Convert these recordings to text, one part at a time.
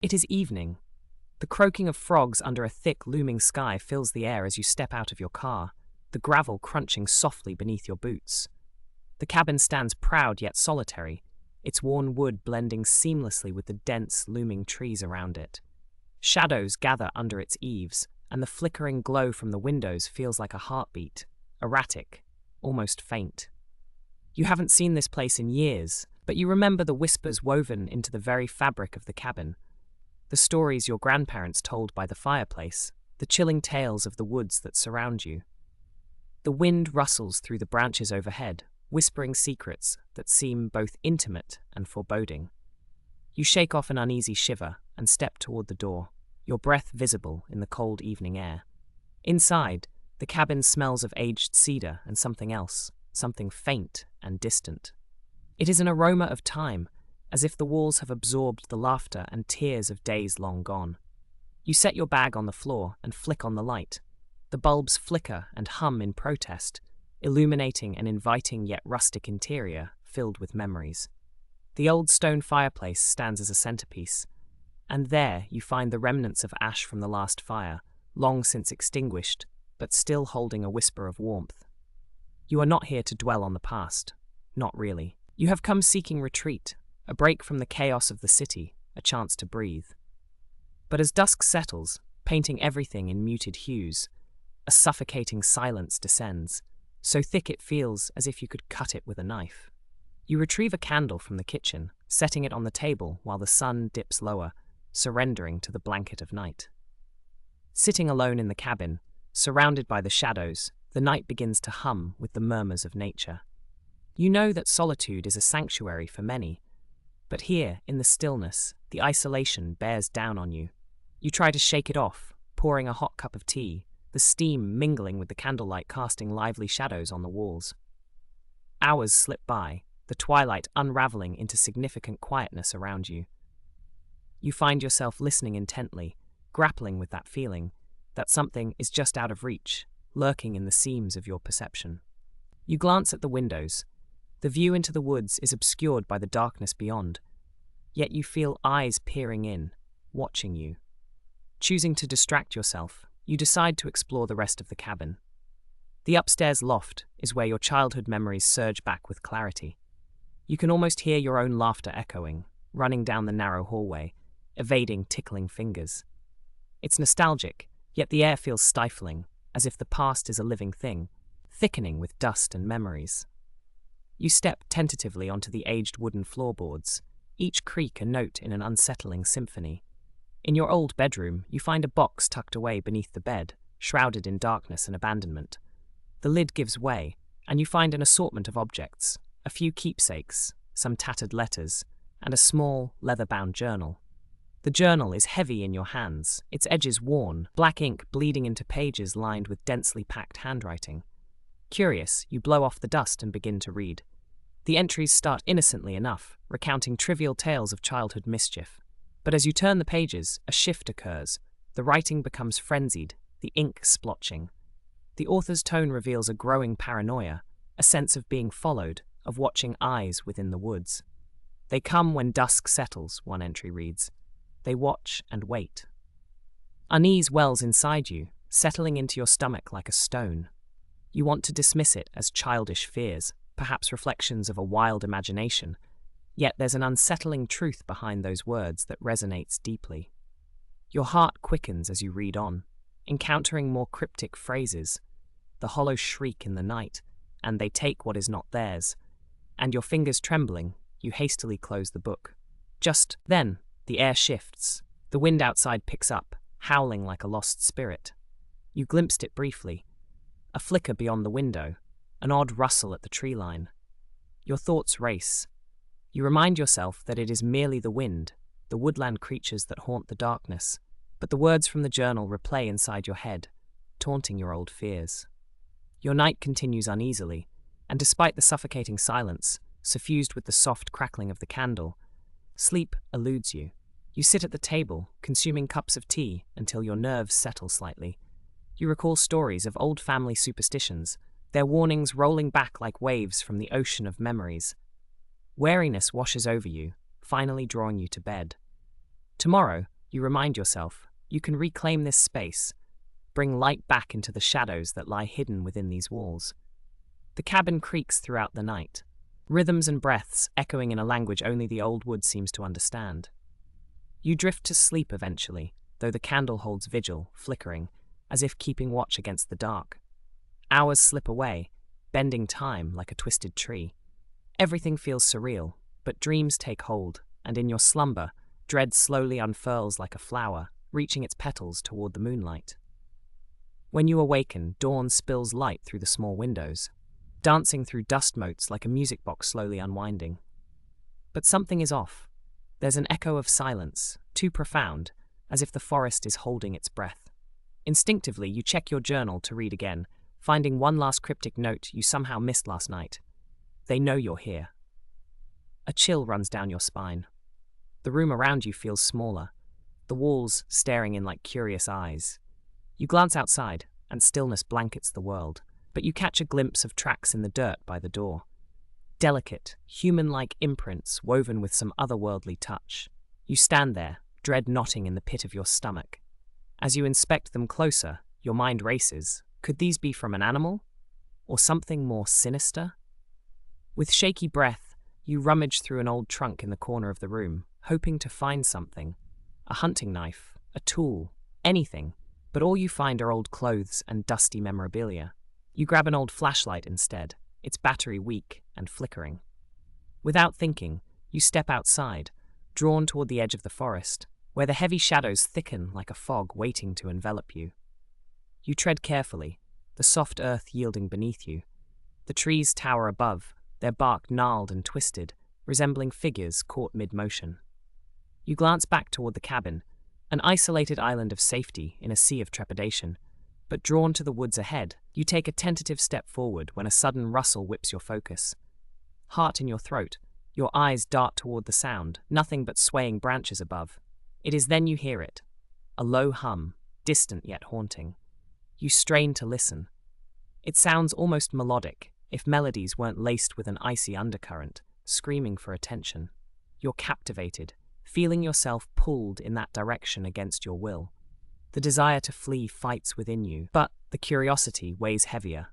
It is evening. The croaking of frogs under a thick, looming sky fills the air as you step out of your car, the gravel crunching softly beneath your boots. The cabin stands proud yet solitary, its worn wood blending seamlessly with the dense, looming trees around it. Shadows gather under its eaves, and the flickering glow from the windows feels like a heartbeat, erratic, almost faint. You haven't seen this place in years, but you remember the whispers woven into the very fabric of the cabin, the stories your grandparents told by the fireplace, the chilling tales of the woods that surround you. The wind rustles through the branches overhead, whispering secrets that seem both intimate and foreboding. You shake off an uneasy shiver and step toward the door, your breath visible in the cold evening air. Inside, the cabin smells of aged cedar and something else, something faint and distant. It is an aroma of time, as if the walls have absorbed the laughter and tears of days long gone. You set your bag on the floor and flick on the light. The bulbs flicker and hum in protest, illuminating an inviting yet rustic interior filled with memories. The old stone fireplace stands as a centerpiece, and there you find the remnants of ash from the last fire, long since extinguished, but still holding a whisper of warmth. You are not here to dwell on the past. Not really. You have come seeking retreat, a break from the chaos of the city, a chance to breathe. But as dusk settles, painting everything in muted hues, a suffocating silence descends, so thick it feels as if you could cut it with a knife. You retrieve a candle from the kitchen, setting it on the table while the sun dips lower, surrendering to the blanket of night. Sitting alone in the cabin, surrounded by the shadows, the night begins to hum with the murmurs of nature. You know that solitude is a sanctuary for many, but here, in the stillness, the isolation bears down on you. You try to shake it off, pouring a hot cup of tea, the steam mingling with the candlelight casting lively shadows on the walls. Hours slip by, the twilight unraveling into significant quietness around you. You find yourself listening intently, grappling with that feeling that something is just out of reach, lurking in the seams of your perception. You glance at the windows. The view into the woods is obscured by the darkness beyond, yet you feel eyes peering in, watching you. Choosing to distract yourself, you decide to explore the rest of the cabin. The upstairs loft is where your childhood memories surge back with clarity. You can almost hear your own laughter echoing, running down the narrow hallway, evading tickling fingers. It's nostalgic, yet the air feels stifling, as if the past is a living thing, thickening with dust and memories. You step tentatively onto the aged wooden floorboards, each creak a note in an unsettling symphony. In your old bedroom, you find a box tucked away beneath the bed, shrouded in darkness and abandonment. The lid gives way, and you find an assortment of objects, a few keepsakes, some tattered letters, and a small, leather-bound journal. The journal is heavy in your hands, its edges worn, black ink bleeding into pages lined with densely packed handwriting. Curious, you blow off the dust and begin to read. The entries start innocently enough, recounting trivial tales of childhood mischief. But as you turn the pages, a shift occurs. The writing becomes frenzied, the ink splotching. The author's tone reveals a growing paranoia, a sense of being followed, of watching eyes within the woods. They come when dusk settles, one entry reads. They watch and wait. Unease wells inside you, settling into your stomach like a stone. You want to dismiss it as childish fears, perhaps reflections of a wild imagination, yet there's an unsettling truth behind those words that resonates deeply. Your heart quickens as you read on, encountering more cryptic phrases, the hollow shriek in the night, and they take what is not theirs, and your fingers trembling, you hastily close the book. Just then, the air shifts, the wind outside picks up, howling like a lost spirit. You glimpsed it briefly, a flicker beyond the window, an odd rustle at the tree line. Your thoughts race. You remind yourself that it is merely the wind, the woodland creatures that haunt the darkness, but the words from the journal replay inside your head, taunting your old fears. Your night continues uneasily, and despite the suffocating silence, suffused with the soft crackling of the candle, sleep eludes you. You sit at the table, consuming cups of tea until your nerves settle slightly. You recall stories of old family superstitions, their warnings rolling back like waves from the ocean of memories. Wariness washes over you, finally drawing you to bed. Tomorrow, you remind yourself, you can reclaim this space, bring light back into the shadows that lie hidden within these walls. The cabin creaks throughout the night, rhythms and breaths echoing in a language only the old wood seems to understand. You drift to sleep eventually, though the candle holds vigil, flickering, as if keeping watch against the dark. Hours slip away, bending time like a twisted tree. Everything feels surreal, but dreams take hold, and in your slumber, dread slowly unfurls like a flower, reaching its petals toward the moonlight. When you awaken, dawn spills light through the small windows, dancing through dust motes like a music box slowly unwinding. But something is off. There's an echo of silence, too profound, as if the forest is holding its breath. Instinctively, you check your journal to read again, finding one last cryptic note you somehow missed last night. They know you're here. A chill runs down your spine. The room around you feels smaller, the walls staring in like curious eyes. You glance outside, and stillness blankets the world, but you catch a glimpse of tracks in the dirt by the door. Delicate, human-like imprints woven with some otherworldly touch. You stand there, dread knotting in the pit of your stomach. As you inspect them closer, your mind races. Could these be from an animal? Or something more sinister? With shaky breath, you rummage through an old trunk in the corner of the room, hoping to find something. A hunting knife, a tool, anything. But all you find are old clothes and dusty memorabilia. You grab an old flashlight instead, its battery weak and flickering. Without thinking, you step outside, drawn toward the edge of the forest, where the heavy shadows thicken like a fog waiting to envelop you. You tread carefully, the soft earth yielding beneath you. The trees tower above, their bark gnarled and twisted, resembling figures caught mid-motion. You glance back toward the cabin, an isolated island of safety in a sea of trepidation. But drawn to the woods ahead, you take a tentative step forward when a sudden rustle whips your focus. Heart in your throat, your eyes dart toward the sound, nothing but swaying branches above. It is then you hear it, a low hum, distant yet haunting. You strain to listen. It sounds almost melodic, if melodies weren't laced with an icy undercurrent, screaming for attention. You're captivated, feeling yourself pulled in that direction against your will. The desire to flee fights within you, but the curiosity weighs heavier.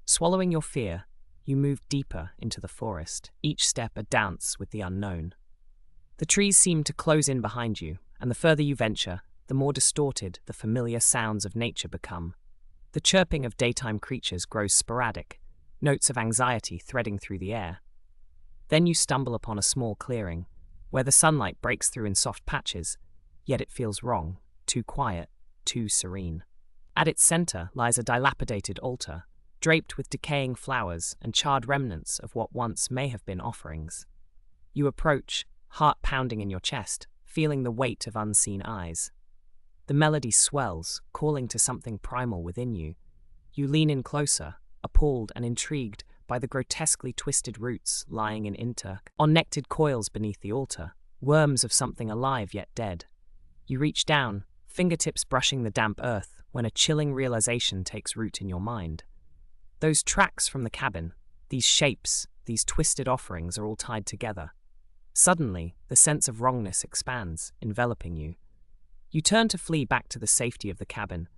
Swallowing your fear, you move deeper into the forest, each step a dance with the unknown. The trees seem to close in behind you, and the further you venture, the more distorted the familiar sounds of nature become. The chirping of daytime creatures grows sporadic, notes of anxiety threading through the air. Then you stumble upon a small clearing, where the sunlight breaks through in soft patches, yet it feels wrong, too quiet, too serene. At its center lies a dilapidated altar, draped with decaying flowers and charred remnants of what once may have been offerings. You approach, heart pounding in your chest, feeling the weight of unseen eyes. The melody swells, calling to something primal within you. You lean in closer, appalled and intrigued by the grotesquely twisted roots lying in interconnected coils beneath the altar, worms of something alive yet dead. You reach down, fingertips brushing the damp earth, when a chilling realization takes root in your mind. Those tracks from the cabin, these shapes, these twisted offerings are all tied together. Suddenly, the sense of wrongness expands, enveloping you. You turn to flee back to the safety of the cabin,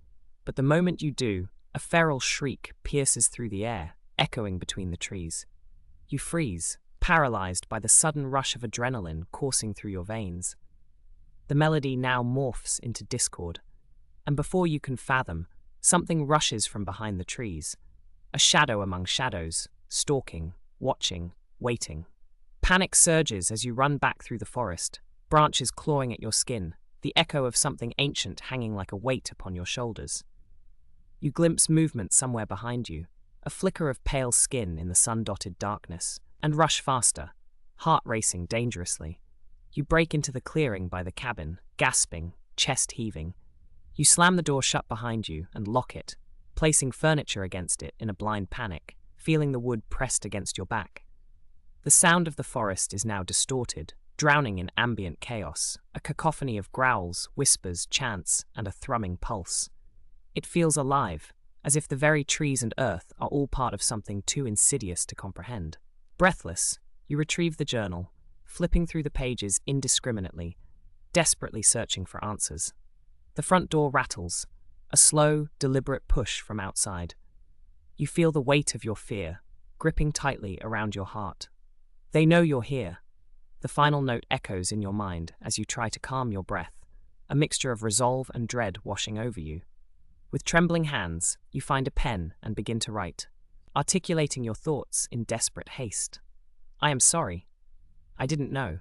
but the moment you do, a feral shriek pierces through the air, echoing between the trees. You freeze, paralyzed by the sudden rush of adrenaline coursing through your veins. The melody now morphs into discord, and before you can fathom, something rushes from behind the trees. A shadow among shadows, stalking, watching, waiting. Panic surges as you run back through the forest, branches clawing at your skin, the echo of something ancient hanging like a weight upon your shoulders. You glimpse movement somewhere behind you, a flicker of pale skin in the sun-dotted darkness, and rush faster, heart racing dangerously. You break into the clearing by the cabin, gasping, chest heaving. You slam the door shut behind you and lock it, placing furniture against it in a blind panic, feeling the wood pressed against your back. The sound of the forest is now distorted, drowning in ambient chaos, a cacophony of growls, whispers, chants, and a thrumming pulse. It feels alive, as if the very trees and earth are all part of something too insidious to comprehend. Breathless, you retrieve the journal, flipping through the pages indiscriminately, desperately searching for answers. The front door rattles, a slow, deliberate push from outside. You feel the weight of your fear, gripping tightly around your heart. They know you're here. The final note echoes in your mind as you try to calm your breath, a mixture of resolve and dread washing over you. With trembling hands, you find a pen and begin to write, articulating your thoughts in desperate haste. I am sorry. I didn't know.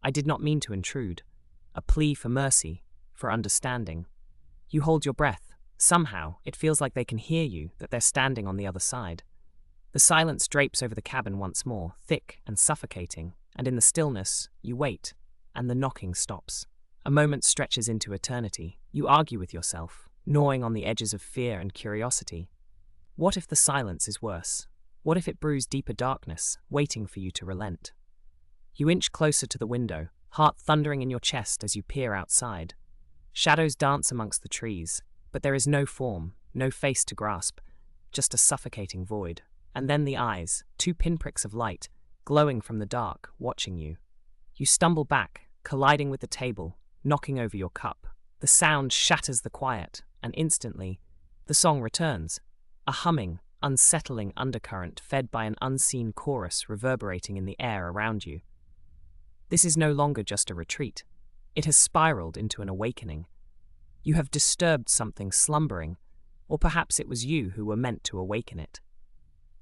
I did not mean to intrude. A plea for mercy, for understanding. You hold your breath. Somehow, it feels like they can hear you, that they're standing on the other side. The silence drapes over the cabin once more, thick and suffocating, and in the stillness, you wait, and the knocking stops. A moment stretches into eternity. You argue with yourself, gnawing on the edges of fear and curiosity. What if the silence is worse? What if it brews deeper darkness, waiting for you to relent? You inch closer to the window, heart thundering in your chest as you peer outside. Shadows dance amongst the trees, but there is no form, no face to grasp, just a suffocating void. And then the eyes, two pinpricks of light, glowing from the dark, watching you. You stumble back, colliding with the table, knocking over your cup. The sound shatters the quiet, and instantly, the song returns, a humming, unsettling undercurrent fed by an unseen chorus reverberating in the air around you. This is no longer just a retreat. It has spiraled into an awakening. You have disturbed something slumbering, or perhaps it was you who were meant to awaken it.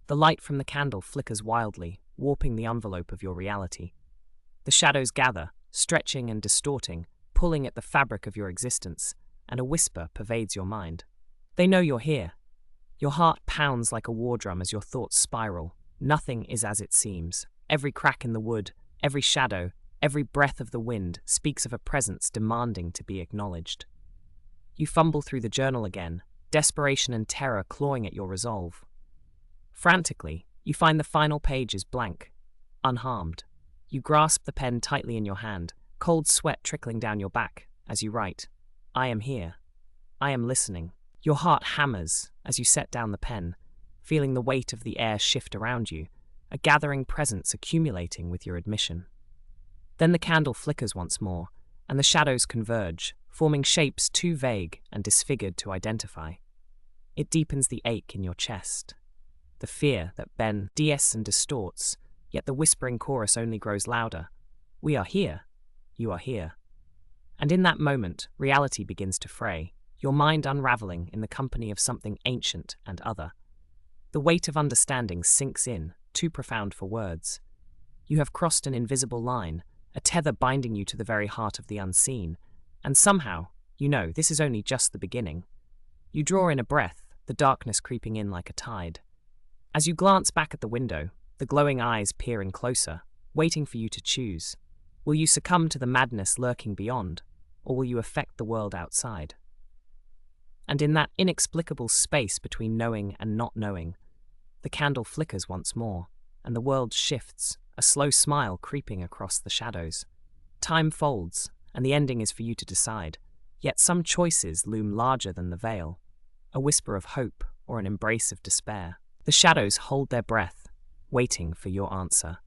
The light from the candle flickers wildly, warping the envelope of your reality. The shadows gather, stretching and distorting, pulling at the fabric of your existence, and a whisper pervades your mind. They know you're here. Your heart pounds like a war drum as your thoughts spiral. Nothing is as it seems. Every crack in the wood, every shadow, every breath of the wind speaks of a presence demanding to be acknowledged. You fumble through the journal again, desperation and terror clawing at your resolve. Frantically, you find the final page is blank, unharmed. You grasp the pen tightly in your hand, cold sweat trickling down your back as you write, I am here. I am listening. Your heart hammers as you set down the pen, feeling the weight of the air shift around you, a gathering presence accumulating with your admission. Then the candle flickers once more, and the shadows converge, forming shapes too vague and disfigured to identify. It deepens the ache in your chest, the fear that bends and distorts, yet the whispering chorus only grows louder. We are here. You are here. And in that moment, reality begins to fray, your mind unraveling in the company of something ancient and other. The weight of understanding sinks in, too profound for words. You have crossed an invisible line, a tether binding you to the very heart of the unseen, and somehow, you know, this is only just the beginning. You draw in a breath, the darkness creeping in like a tide. As you glance back at the window, the glowing eyes peer in closer, waiting for you to choose. Will you succumb to the madness lurking beyond, or will you affect the world outside? And in that inexplicable space between knowing and not knowing, the candle flickers once more, and the world shifts, a slow smile creeping across the shadows. Time folds, and the ending is for you to decide, yet some choices loom larger than the veil, a whisper of hope or an embrace of despair. The shadows hold their breath, waiting for your answer.